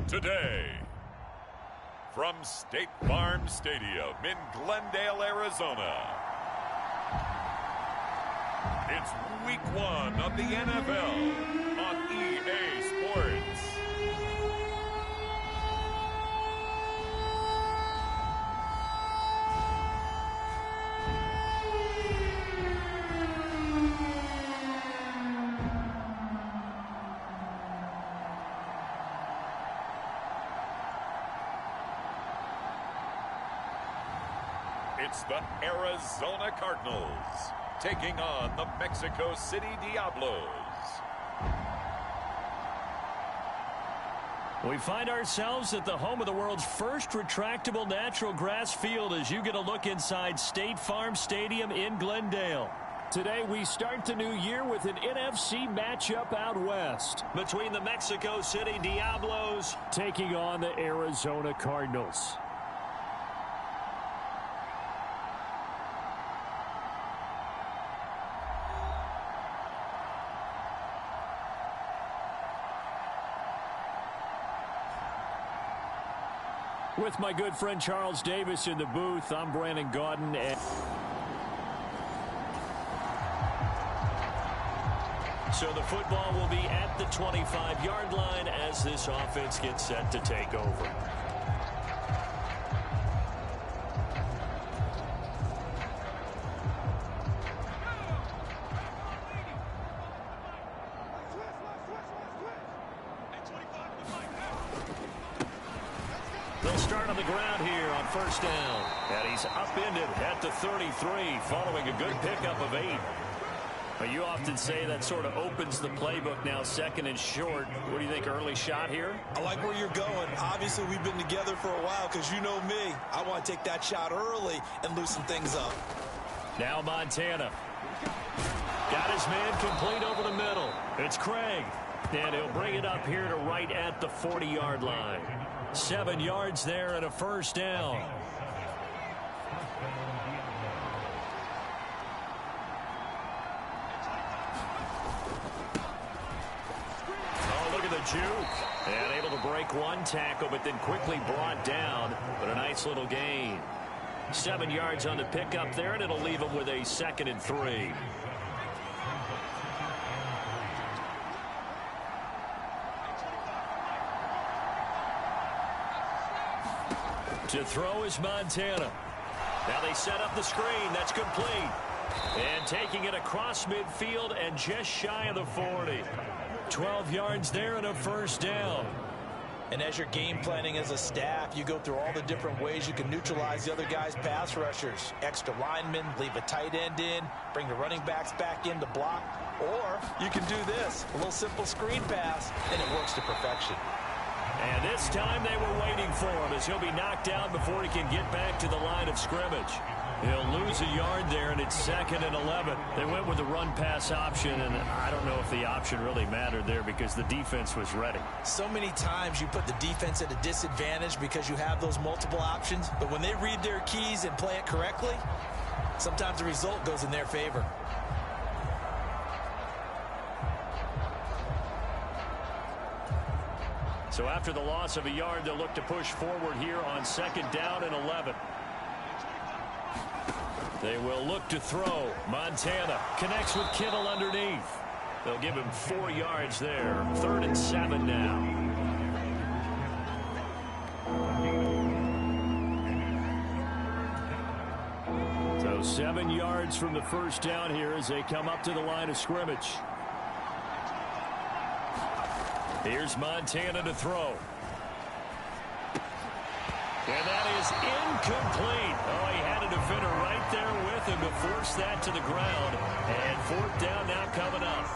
Today, from State Farm Stadium in Glendale, Arizona, it's Week 1 of the NFL on EA Sports. It's the Arizona Cardinals taking on the Mexico City Diablos. We find ourselves at the home of the world's first retractable natural grass field as you get a look inside State Farm Stadium in Glendale. Today we start the new year with an NFC matchup out west between the Mexico City Diablos taking on the Arizona Cardinals. With my good friend Charles Davis in the booth, I'm Brandon Gaudin. So the football will be at the 25-yard line as this offense gets set to take over. They'll start on the ground here on first down. And he's upended at the 33 following a good pickup of 8. But you often say that sort of opens the playbook now, second and short. What do you think, early shot here? I like where you're going. Obviously, we've been together for a while because you know me. I want to take that shot early and loosen things up. Now Montana. Got his man complete over the middle. It's Craig. And he'll bring it up here to right at the 40-yard line. 7 yards there and a first down. Oh, look at the juke. And able to break one tackle, but then quickly brought down. But a nice little gain. 7 yards on the pickup there, and it'll leave him with a 2nd and 3. To throw is Montana. Now they set up the screen. That's complete. And taking it across midfield and just shy of the 40. 12 yards there and a first down. And as you're game planning as a staff, you go through all the different ways you can neutralize the other guy's pass rushers. Extra linemen, leave a tight end in, bring the running backs back in to block. Or you can do this, a little simple screen pass, and it works to perfection. And this time they were waiting for him as he'll be knocked down before he can get back to the line of scrimmage. He'll lose a yard there, and it's 2nd and 11. They went with the run-pass option, and I don't know if the option really mattered there because the defense was ready. So many times you put the defense at a disadvantage because you have those multiple options, but when they read their keys and play it correctly, sometimes the result goes in their favor. So after the loss of a yard, they'll look to push forward here on 2nd down and 11. They will look to throw. Montana connects with Kittle underneath. They'll give him 4 yards there. 3rd and 7 now. So 7 yards from the first down here as they come up to the line of scrimmage. Here's Montana to throw. And that is incomplete. Oh, he had a defender right there with him to force that to the ground. And 4th down now coming up.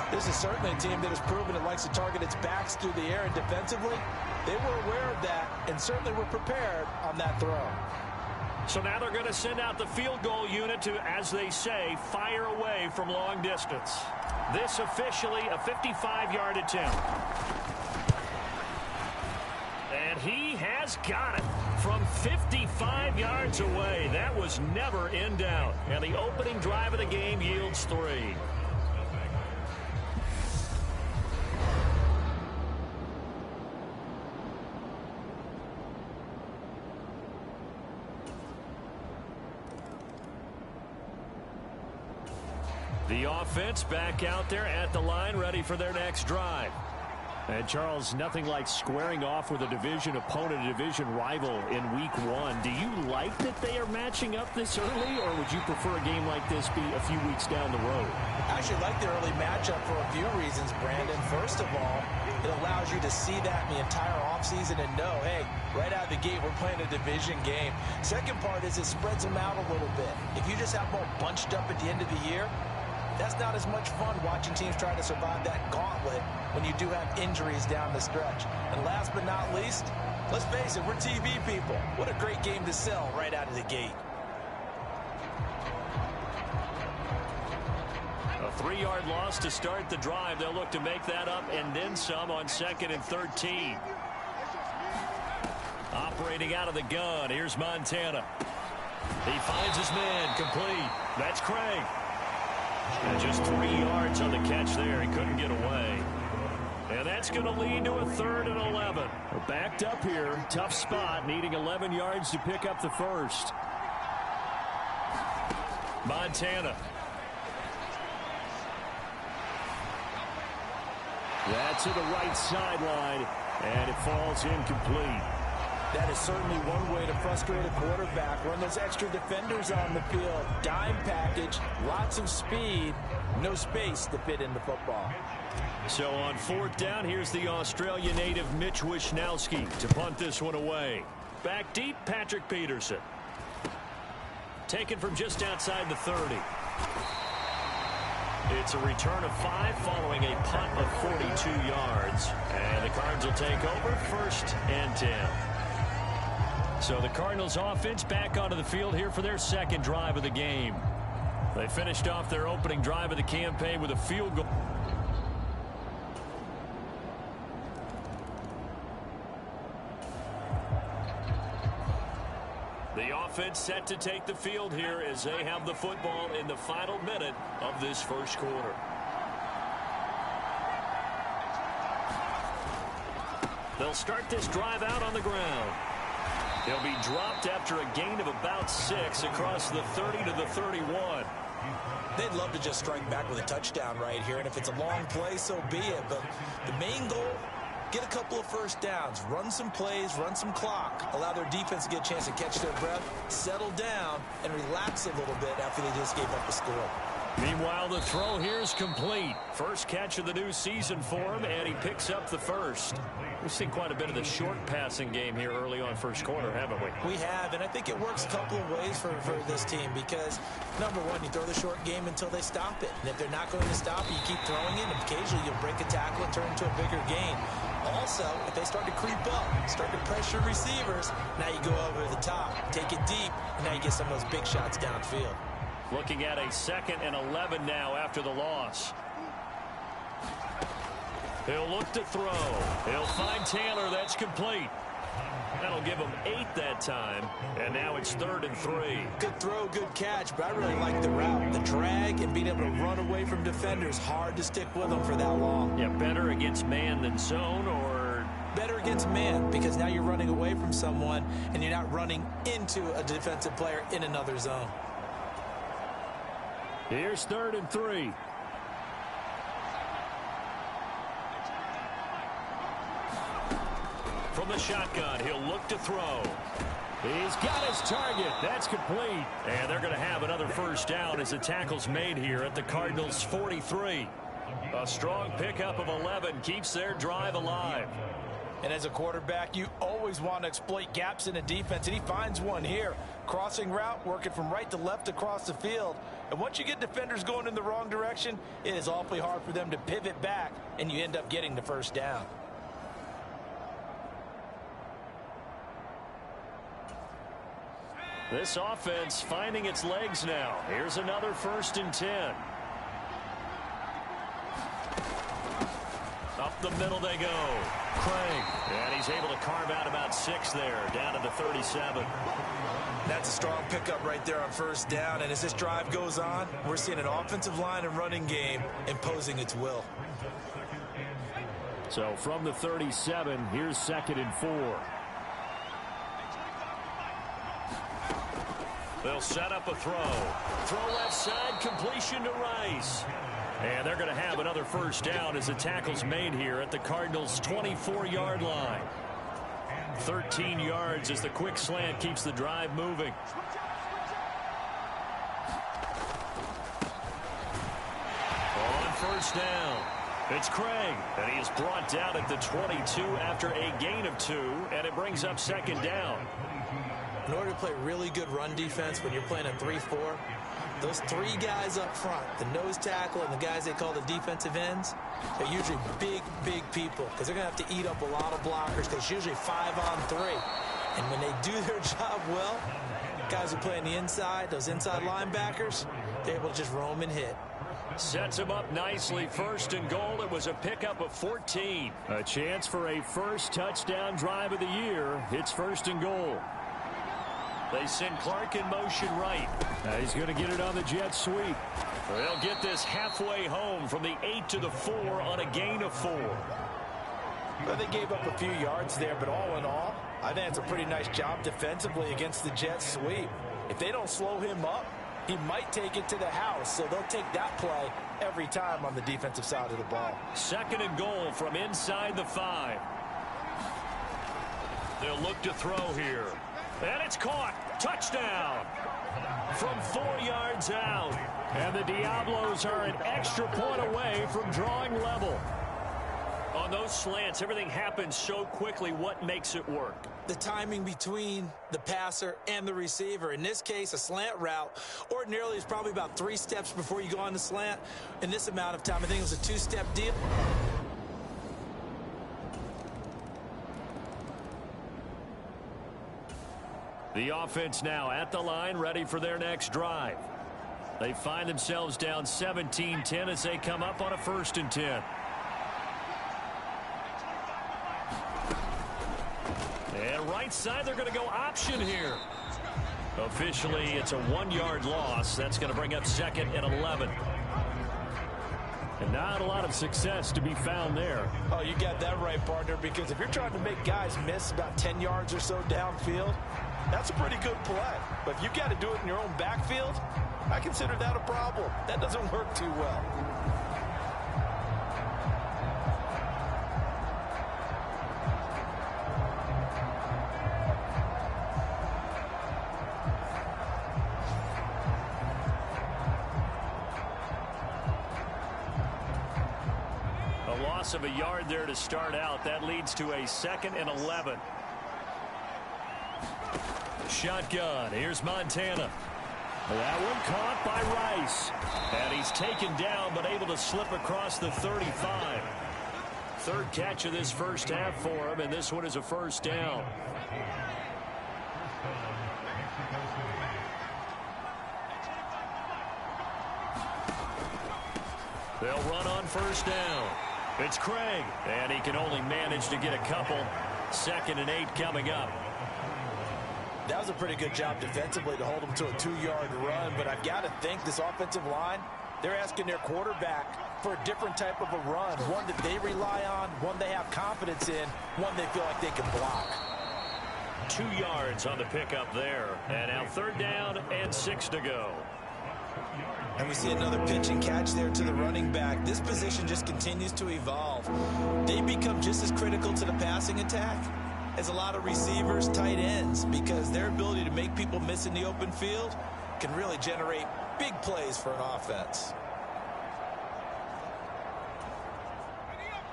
This is certainly a team that has proven it likes to target its backs through the air, and defensively, they were aware of that and certainly were prepared on that throw. So now they're going to send out the field goal unit to, as they say, fire away from long distance. This officially a 55-yard attempt. And he has got it from 55 yards away. That was never in doubt. And the opening drive of the game yields 3. The offense back out there at the line, ready for their next drive. And, Charles, nothing like squaring off with a division opponent, a division rival in Week 1. Do you like that they are matching up this early, or would you prefer a game like this be a few weeks down the road? I actually like the early matchup for a few reasons, Brandon. First of all, it allows you to see that in the entire offseason and know, hey, right out of the gate, we're playing a division game. Second part is it spreads them out a little bit. If you just have them all bunched up at the end of the year, that's not as much fun watching teams try to survive that gauntlet when you do have injuries down the stretch. And last but not least, let's face it, we're TV people. What a great game to sell right out of the gate. A 3-yard loss to start the drive. They'll look to make that up and then some on 2nd and 13. Operating out of the gun, here's Montana. He finds his man, complete. That's Craig. And just 3 yards on the catch there. He couldn't get away. And that's going to lead to a 3rd and 11. We're backed up here. Tough spot, needing 11 yards to pick up the first. Montana. That's to the right sideline, and it falls incomplete. That is certainly one way to frustrate a quarterback. Run those extra defenders on the field. Dime package, lots of speed, no space to fit in the football. So on 4th down, here's the Australia native Mitch Wishnowski to punt this one away. Back deep, Patrick Peterson. Taken from just outside the 30. It's a return of 5 following a punt of 42 yards. And the Cards will take over 1st and 10. So the Cardinals offense back onto the field here for their 2nd drive of the game. They finished off their opening drive of the campaign with a field goal. The offense set to take the field here as they have the football in the final minute of this first quarter. They'll start this drive out on the ground. He'll be dropped after a gain of about 6 across the 30 to the 31. They'd love to just strike back with a touchdown right here, and if it's a long play, so be it. But the main goal, get a couple of first downs, run some plays, run some clock, allow their defense to get a chance to catch their breath, settle down, and relax a little bit after they just gave up a score. Meanwhile, the throw here is complete. First catch of the new season for him, and he picks up the first. We've seen quite a bit of the short passing game here early on first quarter, haven't we? We have, and I think it works a couple of ways for this team because, number one, you throw the short game until they stop it. And if they're not going to stop it, you keep throwing it, and occasionally you'll break a tackle and turn into a bigger gain. Also, if they start to creep up, start to pressure receivers, now you go over the top, take it deep, and now you get some of those big shots downfield. Looking at a 2nd and 11 now after the loss. He'll look to throw. He'll find Taylor. That's complete. That'll give him 8 that time. And now it's 3rd and 3. Good throw, good catch, but I really like the route. The drag and being able to run away from defenders. Hard to stick with them for that long. Yeah, better against man than zone, or better against man because now you're running away from someone and you're not running into a defensive player in another zone. Here's 3rd and 3. From the shotgun, he'll look to throw. He's got his target. That's complete. And they're going to have another first down as the tackle's made here at the Cardinals' 43. A strong pickup of 11 keeps their drive alive. And as a quarterback, you always want to exploit gaps in a defense, and he finds one here. Crossing route, working from right to left across the field. And once you get defenders going in the wrong direction, it is awfully hard for them to pivot back, and you end up getting the first down. This offense finding its legs now. Here's another 1st and 10. Up the middle they go. Craig. And he's able to carve out about 6 there, down to the 37. That's a strong pickup right there on first down. And as this drive goes on, we're seeing an offensive line and running game imposing its will. So from the 37, here's 2nd and 4. They'll set up a throw. Throw left side, completion to Rice. And they're going to have another first down as the tackle's made here at the Cardinals' 24-yard line. 13 yards as the quick slant keeps the drive moving. On first down, it's Craig, and he is brought down at the 22 after a gain of 2, and it brings up second down. In order to play really good run defense when you're playing a 3-4, those 3 guys up front, the nose tackle and the guys they call the defensive ends, they're usually big, big people because they're going to have to eat up a lot of blockers because it's usually 5-on-3. And when they do their job well, guys who play on the inside, those inside linebackers, they're able to just roam and hit. Sets him up nicely. First and goal. It was a pickup of 14. A chance for a first touchdown drive of the year. It's first and goal. They send Clark in motion right. Now he's going to get it on the jet sweep. They'll get this halfway home from the 8 to the 4 on a gain of 4. Well, they gave up a few yards there, but all in all, I think it's a pretty nice job defensively against the jet sweep. If they don't slow him up, he might take it to the house, so they'll take that play every time on the defensive side of the ball. Second and goal from inside the 5. They'll look to throw here. And it's caught. Touchdown. From 4 yards out. And the Diablos are an extra point away from drawing level. On those slants, everything happens so quickly. What makes it work? The timing between the passer and the receiver. In this case, a slant route ordinarily is probably about 3 steps before you go on the slant. In this amount of time, I think it was a 2-step deal. The offense now at the line, ready for their next drive. They find themselves down 17-10 as they come up on a 1st and 10. And right side, they're going to go option here. Officially, it's a 1-yard loss. That's going to bring up 2nd and 11. And not a lot of success to be found there. Oh, you got that right, partner, because if you're trying to make guys miss about 10 yards or so downfield, that's a pretty good play. But if you got to do it in your own backfield, I consider that a problem. That doesn't work too well. A loss of a yard there to start out. That leads to a 2nd and 11. Shotgun. Here's Montana. That one caught by Rice. And he's taken down but able to slip across the 35. 3rd catch of this first half for him, and this one is a first down. They'll run on first down. It's Craig, and he can only manage to get a couple. 2nd and 8 coming up. That was a pretty good job defensively to hold them to a 2-yard run, but I've got to think this offensive line, they're asking their quarterback for a different type of a run, one that they rely on, one they have confidence in, one they feel like they can block. 2 yards on the pickup there, and now 3rd down and 6 to go. And we see another pitch and catch there to the running back. This position just continues to evolve. They become just as critical to the passing attack as a lot of receivers, tight ends, because their ability to make people miss in the open field can really generate big plays for an offense.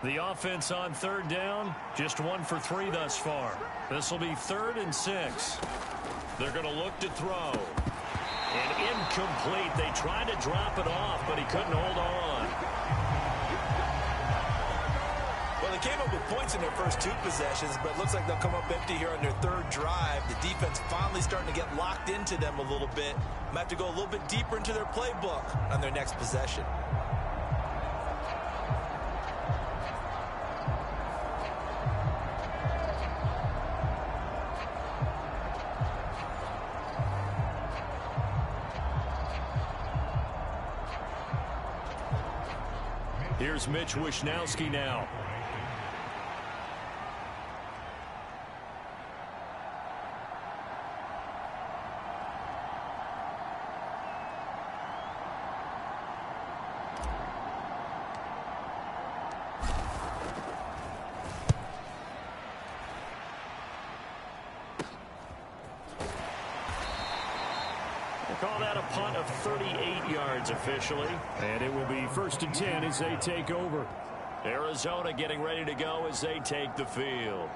The offense on 3rd down, just 1 for 3 thus far. This will be 3rd and 6. They're going to look to throw. And incomplete. They tried to drop it off, but he couldn't hold on. Well, they came up with points in their first 2 possessions, but it looks like they'll come up empty here on their 3rd drive. The defense finally starting to get locked into them a little bit. Might have to go a little bit deeper into their playbook on their next possession. Here's Mitch Wishnowsky now. Call that a punt of 38 yards officially. And it will be 1st and 10 as they take over. Arizona getting ready to go as they take the field.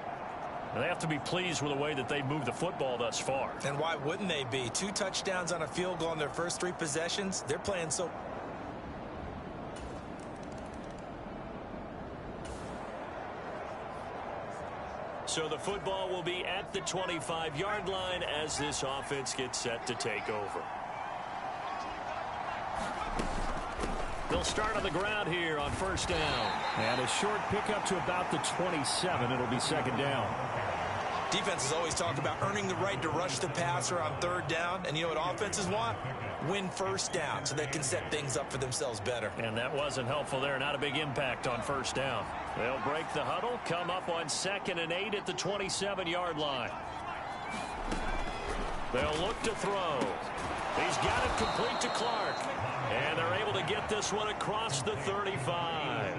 And they have to be pleased with the way that they moved the football thus far. And why wouldn't they be? 2 touchdowns on a field goal in their first 3 possessions. They're playing so... So the football will be at the 25-yard line as this offense gets set to take over. They'll start on the ground here on 1st down. And a short pickup to about the 27. It'll be 2nd down. Defenses always talk about earning the right to rush the passer on 3rd down. And you know what offenses want? Win 1st down so they can set things up for themselves better. And that wasn't helpful there. Not a big impact on 1st down. They'll break the huddle, come up on 2nd and 8 at the 27-yard line. They'll look to throw. He's got it complete to Clark. And they're able to get this one across the 35.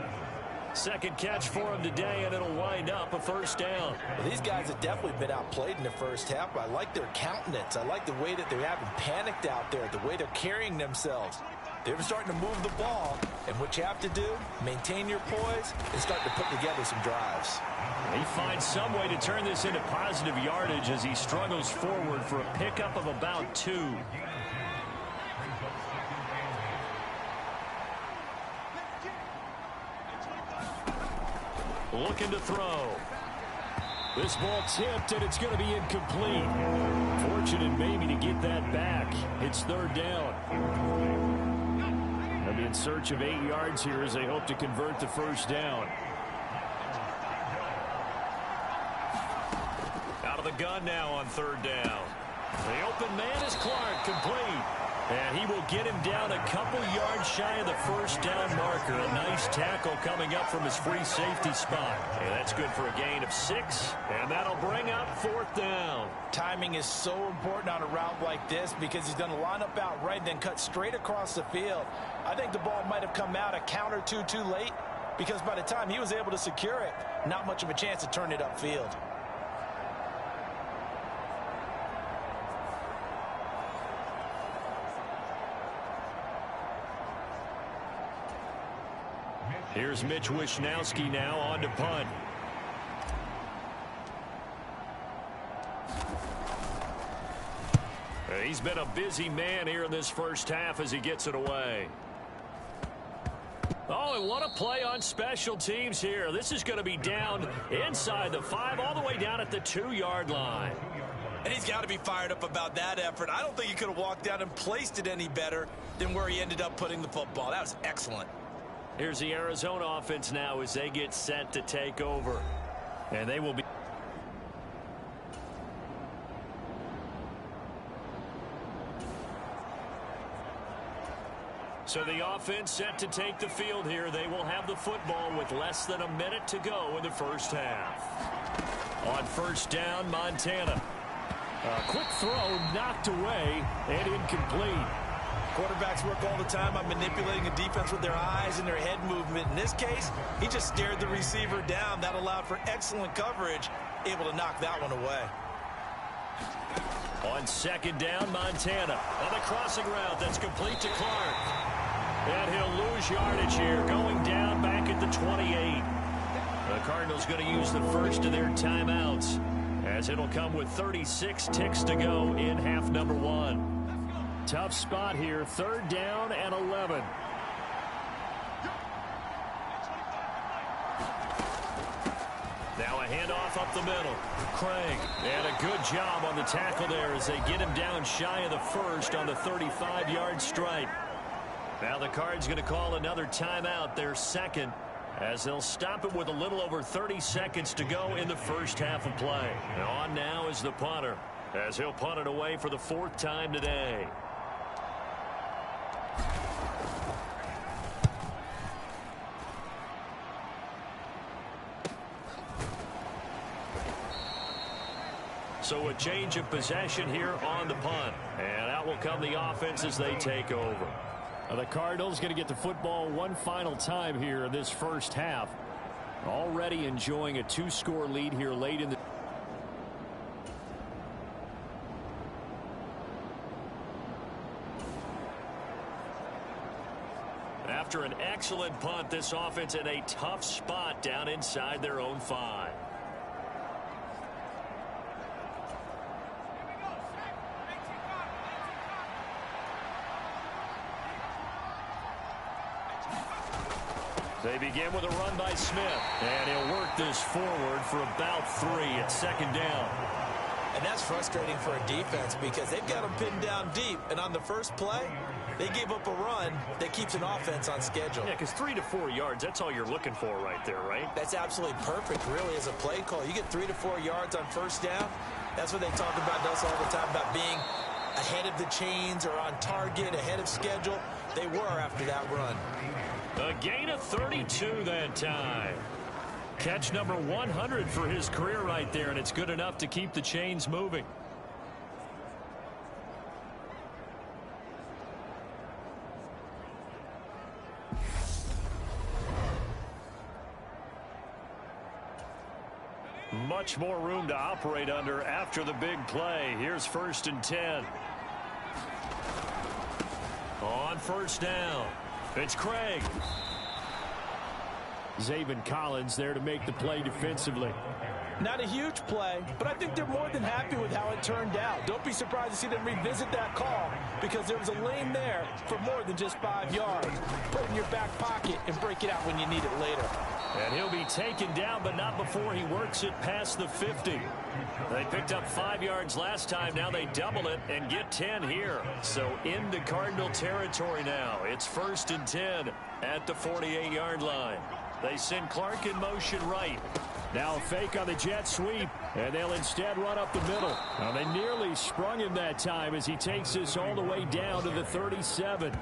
2nd catch for him today, and it'll wind up a 1st down. Well, these guys have definitely been outplayed in the first half. I like their countenance. I like the way that they haven't panicked out there, the way they're carrying themselves. They're starting to move the ball, and what you have to do, maintain your poise and start to put together some drives. He finds some way to turn this into positive yardage as he struggles forward for a pickup of about 2. Looking to throw. This ball tipped, and it's going to be incomplete. Fortunate maybe to get that back. It's 3rd down. They'll be in search of 8 yards here as they hope to convert the 1st down. Out of the gun now on 3rd down. The open man is Clark, complete. And he will get him down a couple yards shy of the 1st down marker. A nice tackle coming up from his free safety spot. And that's good for a gain of 6. And that'll bring up 4th down. Timing is so important on a route like this because he's going to line up out right and then cut straight across the field. I think the ball might have come out a count or two too late because by the time he was able to secure it, not much of a chance to turn it upfield. Here's Mitch Wishnowski now on to punt. He's been a busy man here in this first half as he gets it away. Oh, and what a play on special teams here. This is going to be down inside the 5 all the way down at the 2-yard line. And he's got to be fired up about that effort. I don't think he could have walked down and placed it any better than where he ended up putting the football. That was excellent. Here's the Arizona offense now as they get set to take over. And they will be... So the offense set to take the field here. They will have the football with less than a minute to go in the first half. On 1st down, Montana. A quick throw knocked away and incomplete. Quarterbacks work all the time on manipulating a defense with their eyes and their head movement. In this case, he just stared the receiver down. That allowed for excellent coverage, able to knock that one away. On 2nd down, Montana. On the crossing route, that's complete to Clark. And he'll lose yardage here, going down back at the 28. The Cardinals going to use the first of their timeouts, as it'll come with 36 ticks to go in half number 1. Tough spot here, 3rd down and 11. Now a handoff up the middle. Craig, and a good job on the tackle there as they get him down shy of the 1st on the 35-yard stripe. Now the Cards going to call another timeout, their 2nd, as they'll stop it with a little over 30 seconds to go in the first half of play. On now is the punter, as he'll punt it away for the 4th time today. So a change of possession here on the punt. And out will come the offense as they take over. The Cardinals going to get the football one final time here in this first half. Already enjoying a 2-score lead here late in the... After an excellent punt, this offense in a tough spot down inside their own 5. They begin with a run by Smith. And he'll work this forward for about 3 at 2nd down. And that's frustrating for a defense because they've got them pinned down deep. And on the first play, they gave up a run that keeps an offense on schedule. Yeah, because 3 to 4 yards, that's all you're looking for right there, right? That's absolutely perfect, really, as a play call. You get 3 to 4 yards on first down. That's what they talk about us all the time, about being ahead of the chains or on target, ahead of schedule. They were after that run. A gain of 32 that time. Catch number 100 for his career right there, and it's good enough to keep the chains moving. Much more room to operate under after the big play. Here's 1st and 10. On first down, it's Craig. Zaven Collins there to make the play defensively. Not a huge play, but I think they're more than happy with how it turned out. Don't be surprised to see them revisit that call because there was a lane there for more than just 5 yards. Put it in your back pocket and break it out when you need it later. And he'll be taken down, but not before he works it past the 50. They picked up 5 yards last time. Now they double it and get 10 here. So into Cardinal territory now. It's 1st and 10 at the 48-yard line. They send Clark in motion right. Now a fake on the jet sweep, and they'll instead run up the middle. Now they nearly sprung him that time as he takes this all the way down to the 37.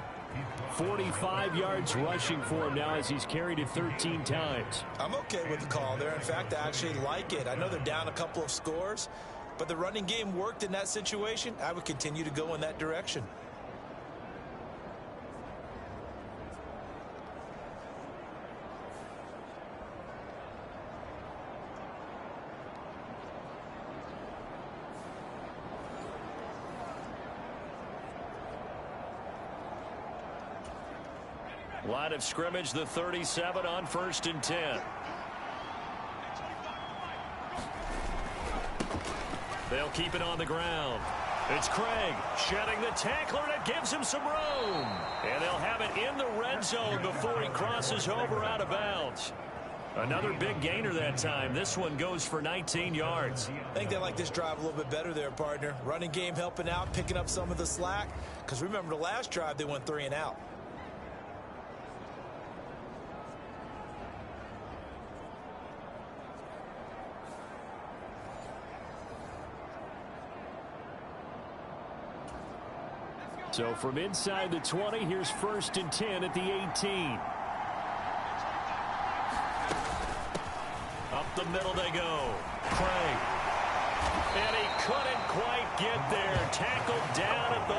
45 yards rushing for him now as he's carried it 13 times. I'm okay with the call there. In fact, I actually like it. I know they're down a couple of scores, but the running game worked in that situation. I would continue to go in that direction. Line of scrimmage, the 37 on 1st and 10. They'll keep it on the ground. It's Craig shedding the tackler, and it gives him some room. And they'll have it in the red zone before he crosses over out of bounds. Another big gainer that time. This one goes for 19 yards. I think they like this drive a little bit better there, partner. Running game helping out, picking up some of the slack. Because remember the last drive, they went 3 and out. So from inside the 20, here's 1st and 10 at the 18. Up the middle they go. Craig. And he couldn't quite get there. Tackled down at the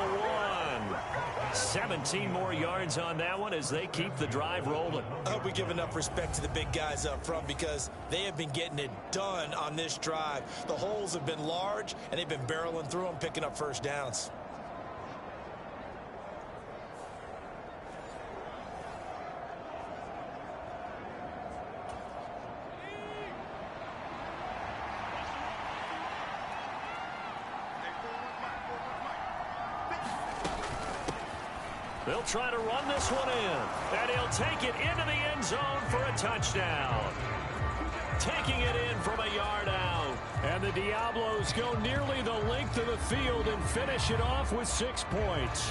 1. 17 more yards on that one as they keep the drive rolling. I hope we give enough respect to the big guys up front because they have been getting it done on this drive. The holes have been large, and they've been barreling through them, picking up first downs. They'll try to run this one in, and he'll take it into the end zone for a touchdown. Taking it in from a yard out. And the Diablos go nearly the length of the field and finish it off with 6 points.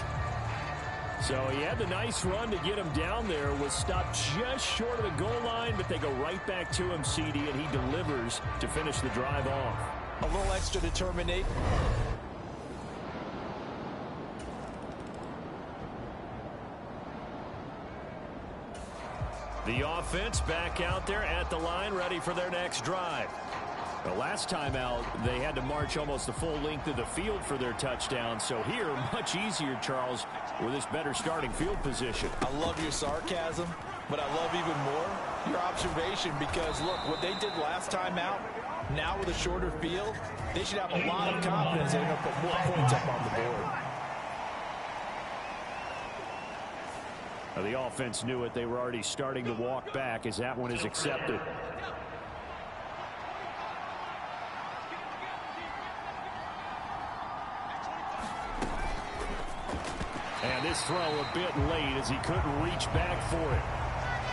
So he had the nice run to get him down there, was stopped just short of the goal line, but they go right back to him, CD, and he delivers to finish the drive off. A little extra determination. The offense back out there at the line, ready for their next drive. The last time out, they had to march almost the full length of the field for their touchdown. So here, much easier, Charles, with this better starting field position. I love your sarcasm, but I love even more your observation because, look, what they did last time out, now with a shorter field, they should have a lot of confidence they're going to put more points up on the board. The offense knew it. They were already starting to walk back as that one is accepted. And this throw a bit late as he couldn't reach back for it.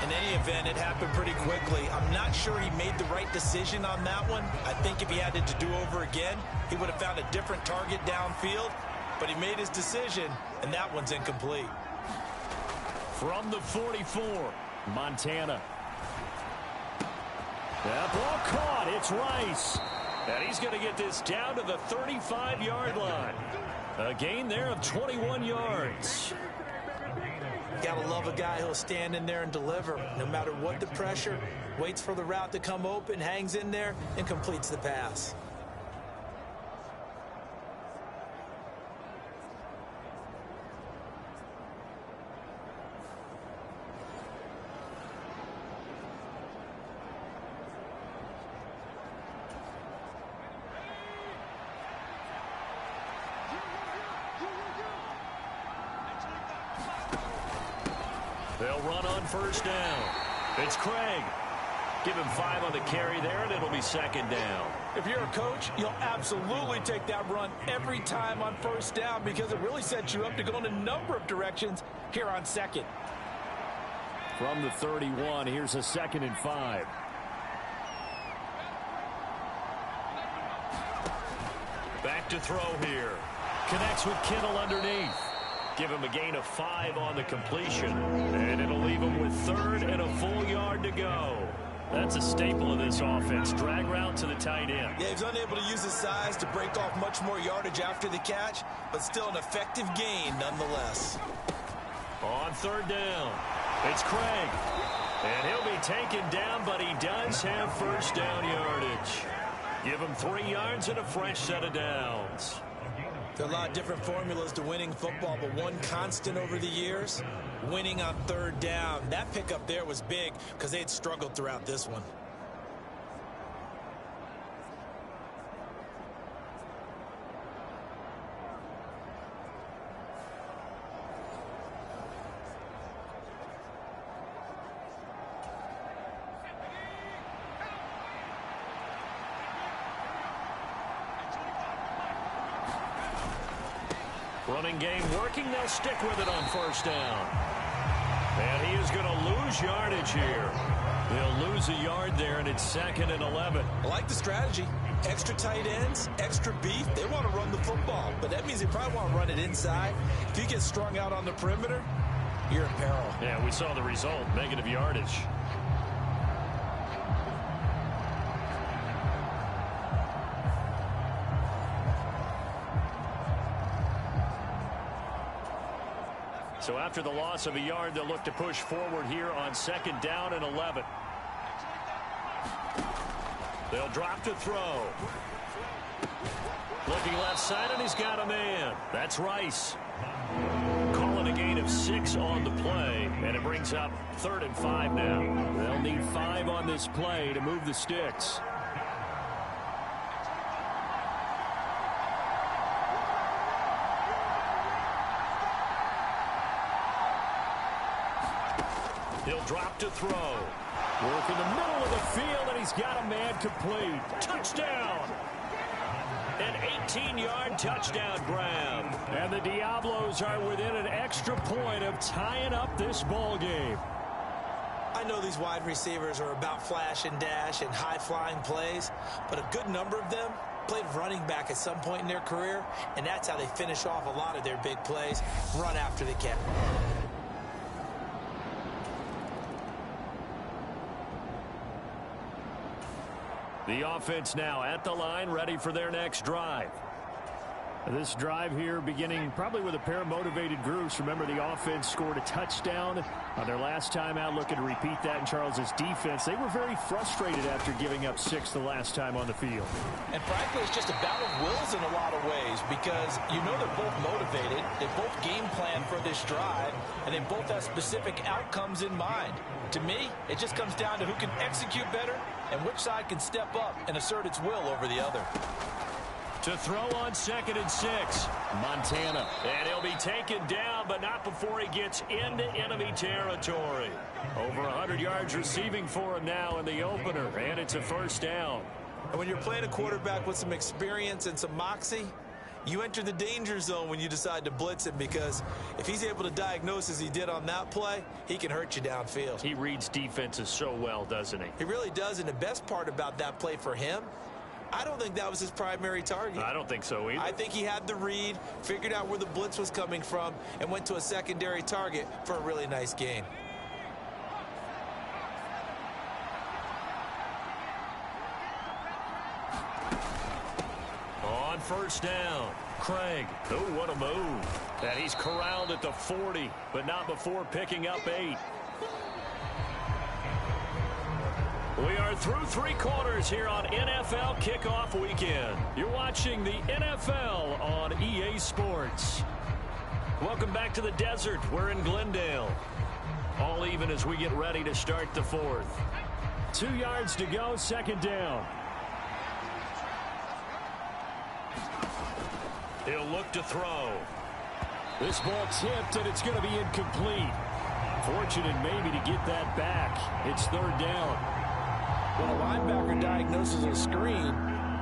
In any event, it happened pretty quickly. I'm not sure he made the right decision on that one. I think if he had it to do over again, he would have found a different target downfield. But he made his decision, and that one's incomplete. From the 44, Montana. That ball caught. It's Rice. And he's going to get this down to the 35-yard line. A gain there of 21 yards. Gotta love a guy who'll stand in there and deliver. No matter what the pressure, waits for the route to come open, hangs in there, and completes the pass. They'll run on first down. It's Craig. Give him 5 on the carry there, and it'll be second down. If you're a coach, you'll absolutely take that run every time on first down because it really sets you up to go in a number of directions here on second. From the 31, here's a 2nd and 5. Back to throw here. Connects with Kittle underneath. Give him a gain of 5 on the completion. And it'll leave him with 3rd and a full yard to go. That's a staple of this offense. Drag route to the tight end. Yeah, he's unable to use his size to break off much more yardage after the catch, but still an effective gain nonetheless. On 3rd down, it's Craig. And he'll be taken down, but he does have first down yardage. Give him 3 yards and a fresh set of downs. There are a lot of different formulas to winning football, but one constant over the years, winning on 3rd down. That pickup there was big because they had struggled throughout this one. Running game working. They'll stick with it on first down. And he is going to lose yardage here. They'll lose a yard there, and it's 2nd and 11. I like the strategy. Extra tight ends, extra beef. They want to run the football, but that means they probably want to run it inside. If you get strung out on the perimeter, you're in peril. Yeah, we saw the result. Negative yardage. So after the loss of a yard, they'll look to push forward here on 2nd down and 11. They'll drop to throw. Looking left side, and he's got a man. That's Rice. Calling a gain of 6 on the play, and it brings up 3rd and 5 now. They'll need 5 on this play to move the sticks. He'll drop to throw. Work in the middle of the field, and he's got a man complete. Touchdown! An 18-yard touchdown grab. And the Diablos are within an extra point of tying up this ball game. I know these wide receivers are about flash and dash and high-flying plays, but a good number of them played running back at some point in their career, and that's how they finish off a lot of their big plays, run after the catch. The offense now at the line, ready for their next drive. This drive here beginning probably with a pair of motivated groups. Remember, the offense scored a touchdown on their last time out, looking to repeat that in Charles's defense. They were very frustrated after giving up 6 the last time on the field. And frankly, it's just a battle of wills in a lot of ways because you know they're both motivated, they both game plan for this drive, and they both have specific outcomes in mind. To me, it just comes down to who can execute better and which side can step up and assert its will over the other. To throw on 2nd and 6. Montana. And he'll be taken down, but not before he gets into enemy territory. Over 100 yards receiving for him now in the opener, and it's a first down. And when you're playing a quarterback with some experience and some moxie, you enter the danger zone when you decide to blitz him, because if he's able to diagnose as he did on that play, he can hurt you downfield. He reads defenses so well, doesn't he? He really does, and the best part about that play for him, I don't think that was his primary target. I don't think so either. I think he had the read, figured out where the blitz was coming from, and went to a secondary target for a really nice gain. On first down, Craig. Oh, what a move. And he's corralled at the 40, but not before picking up 8. We are through 3 quarters here on NFL Kickoff Weekend. You're watching the NFL on EA Sports. Welcome back to the desert. We're in Glendale. All even as we get ready to start the 4th. 2 yards to go, 2nd down. He'll look to throw. This ball tipped, and it's going to be incomplete. Fortunate maybe to get that back. It's 3rd down. When a linebacker diagnoses a screen,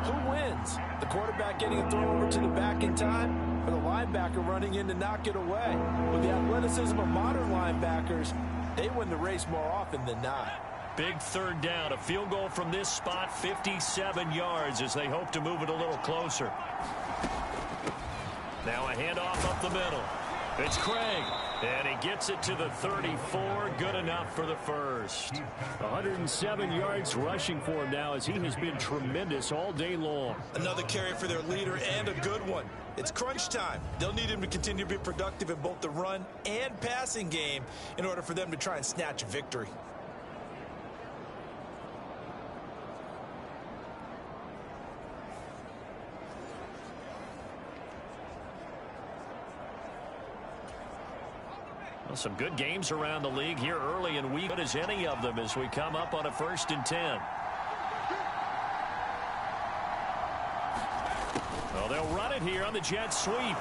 who wins? The quarterback getting a throw over to the back in time, or the linebacker running in to knock it away? With the athleticism of modern linebackers, they win the race more often than not. Big 3rd down. A field goal from this spot, 57 yards, as they hope to move it a little closer. Now a handoff up the middle. It's Craig, and he gets it to the 34. Good enough for the first. 107 yards rushing for him now, as he has been tremendous all day long. Another carry for their leader, and a good one. It's crunch time. They'll need him to continue to be productive in both the run and passing game in order for them to try and snatch a victory. Well, some good games around the league here early in week. Good as any of them as we come up on a 1st and 10. Well, they'll run it here on the jet sweep.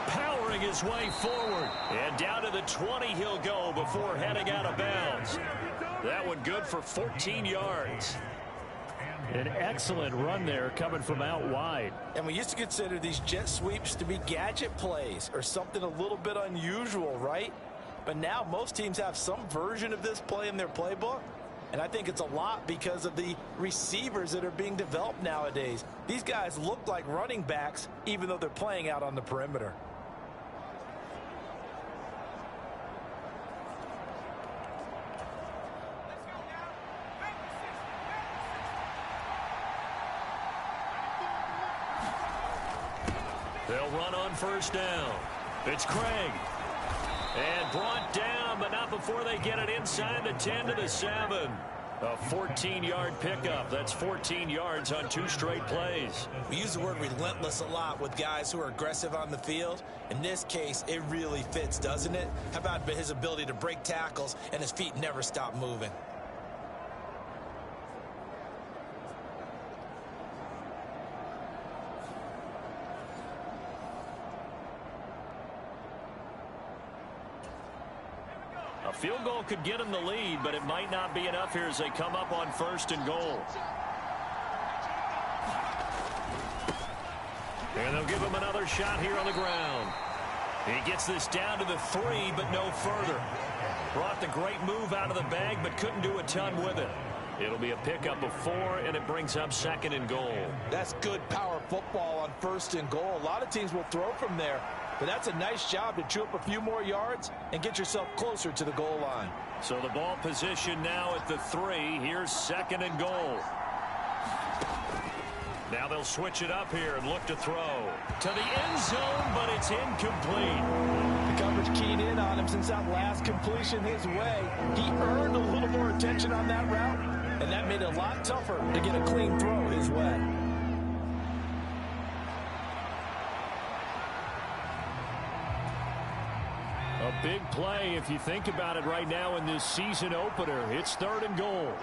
Powering his way forward. And down to the 20 he'll go before heading out of bounds. That one good for 14 yards. An excellent run there coming from out wide. And we used to consider these jet sweeps to be gadget plays or something a little bit unusual, right? But now most teams have some version of this play in their playbook. And I think it's a lot because of the receivers that are being developed nowadays. These guys look like running backs even though they're playing out on the perimeter. They'll run on first down. It's Craig. And brought down, but not before they get it inside the 10 to the 7. A 14-yard pickup. That's 14 yards on 2 straight plays. We use the word relentless a lot with guys who are aggressive on the field. In this case, it really fits, doesn't it? How about his ability to break tackles and his feet never stop moving? A field goal could get him the lead, but it might not be enough here as they come up on 1st and goal. And they'll give him another shot here on the ground. He gets this down to the 3, but no further. Brought the great move out of the bag, but couldn't do a ton with it. It'll be a pickup of 4, and it brings up 2nd and goal. That's good power football on 1st and goal. A lot of teams will throw from there. But that's a nice job to chew up a few more yards and get yourself closer to the goal line. So the ball position now at the 3. Here's 2nd and goal. Now they'll switch it up here and look to throw. To the end zone, but it's incomplete. The coverage keyed in on him since that last completion his way. He earned a little more attention on that route, and that made it a lot tougher to get a clean throw his way. A big play if you think about it right now in this season opener. It's 3rd and goal.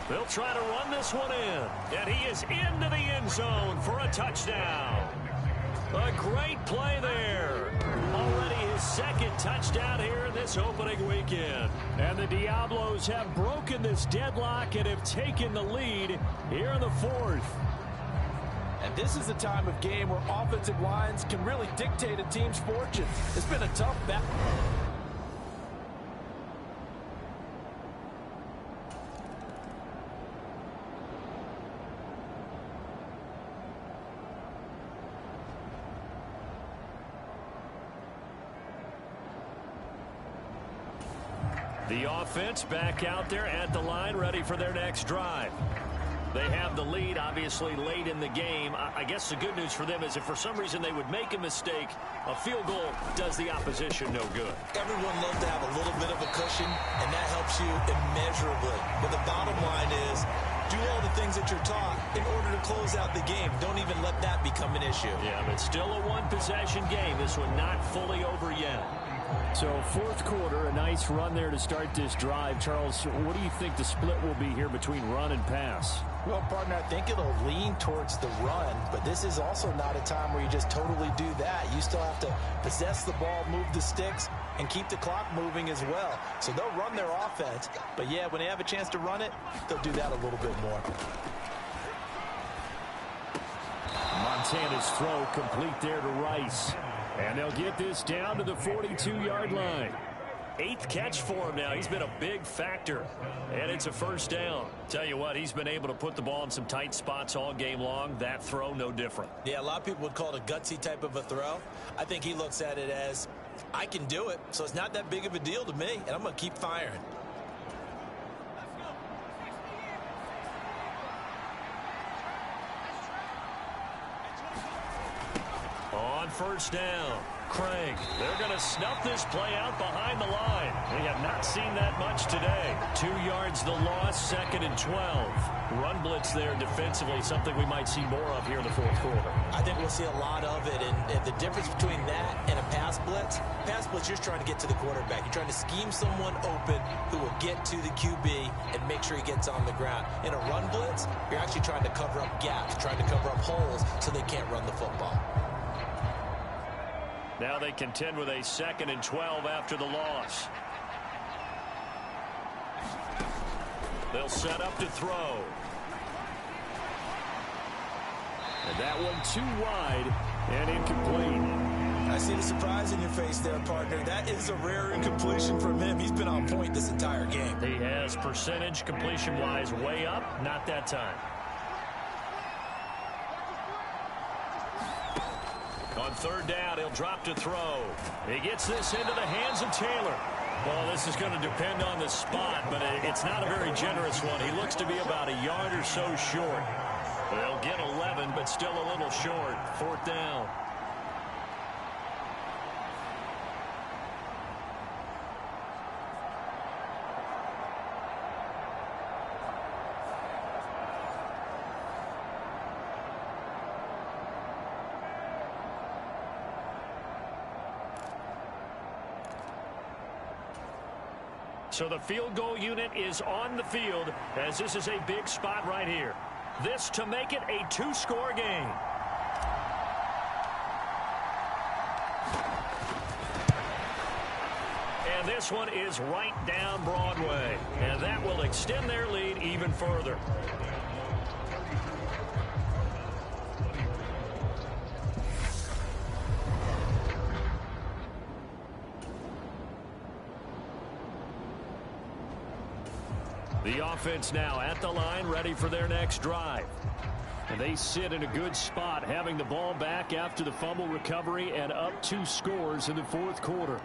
They'll try to run this one in. And he is into the end zone for a touchdown. A great play there. Already his second touchdown here in this opening weekend. And the Diablos have broken this deadlock and have taken the lead here in the fourth. And this is the time of game where offensive lines can really dictate a team's fortune. It's been a tough battle. The offense back out there at the line, ready for their next drive. They have the lead, obviously, late in the game. I guess the good news for them is if for some reason they would make a mistake, a field goal does the opposition no good. Everyone loves to have a little bit of a cushion, and that helps you immeasurably. But the bottom line is, do all the things that you're taught in order to close out the game. Don't even let that become an issue. Yeah, but still a one-possession game. This one not fully over yet. So fourth quarter, a nice run there to start this drive. Charles, what do you think the split will be here between run and pass? Well, partner, I think it'll lean towards the run, but this is also not a time where you just totally do that. You still have to possess the ball, move the sticks, and keep the clock moving as well. So they'll run their offense, but yeah, when they have a chance to run it, they'll do that a little bit more. Montana's throw complete there to Rice. And they'll get this down to the 42-yard line. 8th catch for him now. He's been a big factor. And it's a first down. Tell you what, he's been able to put the ball in some tight spots all game long. That throw, no different. Yeah, a lot of people would call it a gutsy type of a throw. I think he looks at it as, I can do it, so it's not that big of a deal to me, and I'm going to keep firing. On first down, Craig. They're going to snuff this play out behind the line. We have not seen that much today. 2 yards the loss, 2nd and 12. Run blitz there defensively, something we might see more of here in the fourth quarter. I think we'll see a lot of it, and the difference between that and a pass blitz, you're just trying to get to the quarterback. You're trying to scheme someone open who will get to the QB and make sure he gets on the ground. In a run blitz, you're actually trying to cover up gaps, trying to cover up holes so they can't run the football. Now they contend with a 2nd and 12 after the loss. They'll set up to throw. And that one too wide and incomplete. I see the surprise in your face there, partner. That is a rare incompletion from him. He's been on point this entire game. He has percentage completion-wise way up. Not that time. On third down, he'll drop to throw. He gets this into the hands of Taylor. Well, this is going to depend on the spot, but it's not a very generous one. He looks to be about a yard or so short. They'll get 11, but still a little short. 4th down. So the field goal unit is on the field as this is a big spot right here. This to make it a 2-score game. And this one is right down Broadway. And that will extend their lead even further. The offense now at the line, ready for their next drive. And they sit in a good spot, having the ball back after the fumble recovery and up 2 scores in the fourth quarter.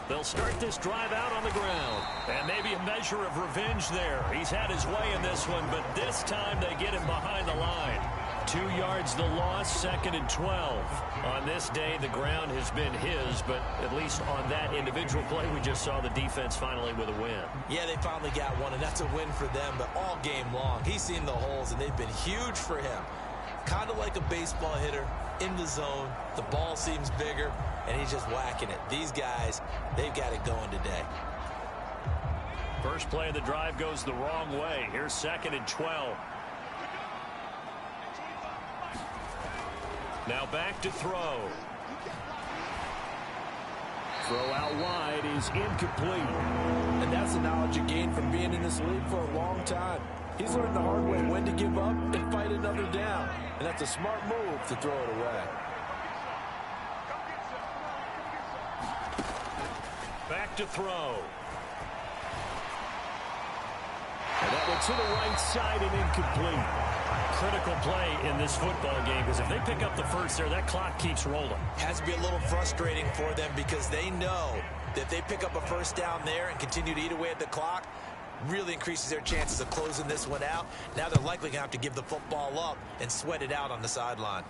They'll start this drive out on the ground. And maybe a measure of revenge there. He's had his way in this one, but this time they get him behind the line. 2 yards the loss, 2nd and 12. On this day, the ground has been his, but at least on that individual play, we just saw the defense finally with a win. Yeah, they finally got one, and that's a win for them, but all game long, he's seen the holes, and they've been huge for him. Kind of like a baseball hitter in the zone. The ball seems bigger, and he's just whacking it. These guys, they've got it going today. First play of the drive goes the wrong way. Here's 2nd and 12. Now back to throw. Throw out wide is incomplete. And that's the knowledge you gain from being in this league for a long time. He's learned the hard way when to give up and fight another down. And that's a smart move to throw it away. Back to throw. And that one to the right side and incomplete. Critical play in this football game, because if they pick up the first there, that clock keeps rolling. Has to be a little frustrating for them because they know that if they pick up a first down there and continue to eat away at the clock, really increases their chances of closing this one out. Now they're likely going to have to give the football up and sweat it out on the sideline.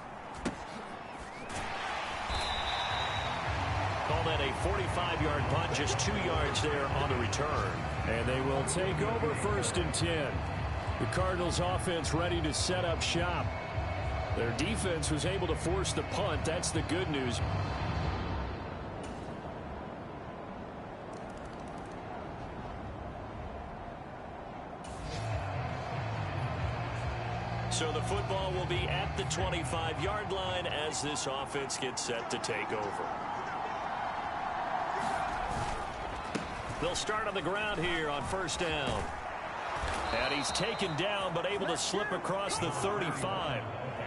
Call that a 45-yard punt, just 2 yards there on the return. And they will take over 1st and 10. The Cardinals offense ready to set up shop. Their defense was able to force the punt. That's the good news. So the football will be at the 25-yard line as this offense gets set to take over. They'll start on the ground here on 1st down. And he's taken down, but able to slip across the 35.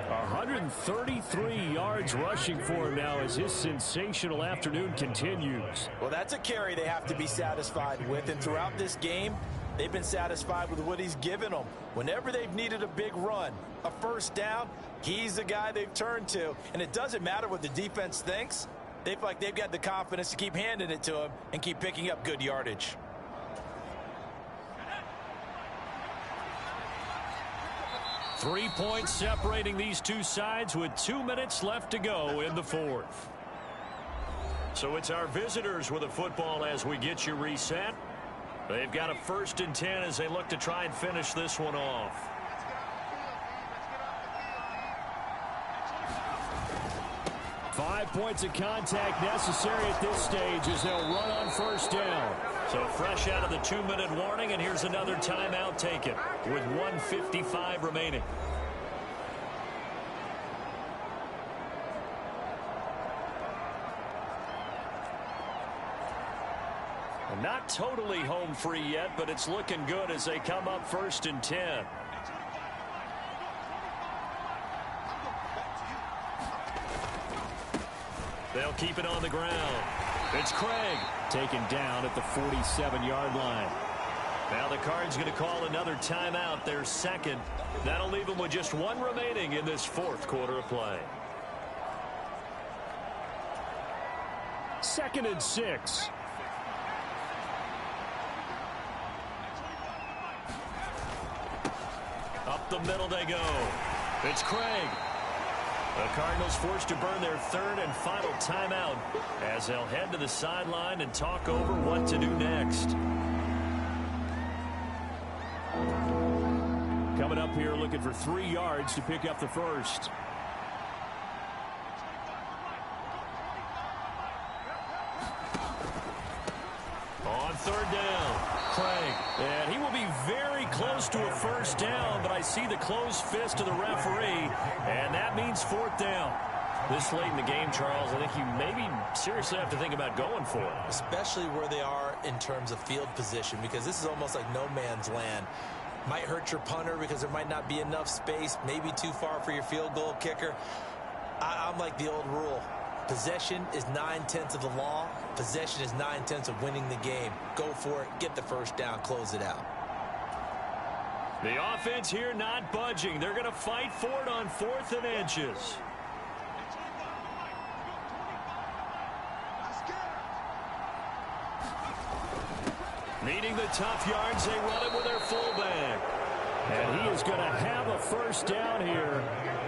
133 yards rushing for him now as his sensational afternoon continues. Well, that's a carry they have to be satisfied with. And throughout this game, they've been satisfied with what he's given them. Whenever they've needed a big run, a first down, he's the guy they've turned to. And it doesn't matter what the defense thinks. They feel like they've got the confidence to keep handing it to him and keep picking up good yardage. Three points separating these two sides with 2 minutes left to go in the 4th. So it's our visitors with a football as we get you reset. They've got a 1st and 10 as they look to try and finish this one off. Five points of contact necessary at this stage as they'll run on 1st down. So fresh out of the 2-minute warning, and here's another timeout taken with 1:55 remaining. And not totally home free yet, but it's looking good as they come up 1st and 10. They'll keep it on the ground. It's Craig taken down at the 47-yard line. Now the Cards going to call another timeout, their 2nd. That'll leave them with just 1 remaining in this 4th quarter of play. 2nd and 6. Up the middle they go. It's Craig. The Cardinals forced to burn their 3rd and final timeout as they'll head to the sideline and talk over what to do next. Coming up here looking for 3 yards to pick up the 1st. On 3rd down, Craig. And he will be very close to a 1st down, but I see the closed fist of the referee, and that means 4th down. This late in the game, Charles, I think you maybe seriously have to think about going for it. Especially where they are in terms of field position, because this is almost like no man's land. Might hurt your punter because there might not be enough space, maybe too far for your field goal kicker. I'm like the old rule. Possession is 9/10 of the law. Possession is 9/10 of winning the game. Go for it. Get the 1st down. Close it out. The offense here not budging. They're going to fight for it on 4th and inches. Needing the tough yards, they run it with their fullback. And he is going to have a 1st down here,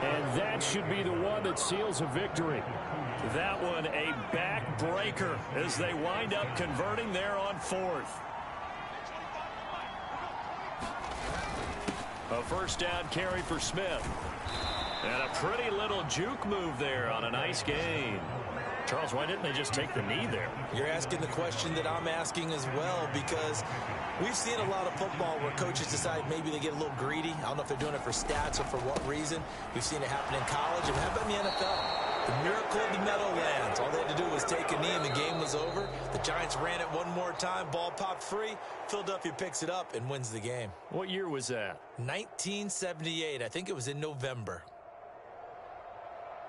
and that should be the one that seals a victory. That one a backbreaker as they wind up converting there on 4th. A 1st down carry for Smith. And a pretty little juke move there on a nice gain. Charles, why didn't they just take the knee there? You're asking the question that I'm asking as well, because we've seen a lot of football where coaches decide maybe they get a little greedy. I don't know if they're doing it for stats or for what reason. We've seen it happen in college, and how about in the NFL? The miracle of the Meadowlands. All they had to do was take a knee, and the game was over. The Giants ran it one more time. Ball popped free. Philadelphia picks it up and wins the game. What year was that? 1978. I think it was in November.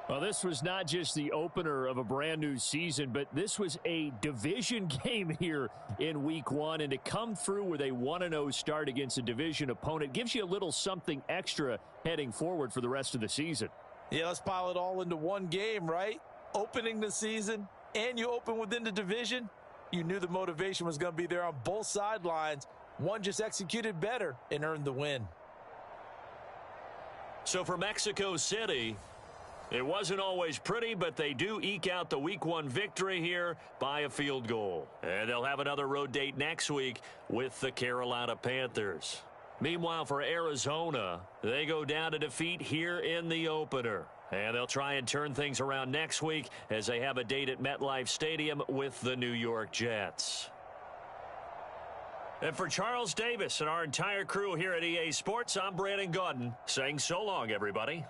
Well, this was not just the opener of a brand new season, but this was a division game here in week one. And to come through with a 1-0 start against a division opponent gives you a little something extra heading forward for the rest of the season. Yeah, let's pile it all into one game, right? Opening the season, and you open within the division. You knew the motivation was going to be there on both sidelines. One just executed better and earned the win. So for Mexico City, it wasn't always pretty, but they do eke out the week one victory here by a field goal. And they'll have another road date next week with the Carolina Panthers. Meanwhile, for Arizona, they go down to defeat here in the opener. And they'll try and turn things around next week as they have a date at MetLife Stadium with the New York Jets. And for Charles Davis and our entire crew here at EA Sports, I'm Brandon Gaudin saying so long, everybody.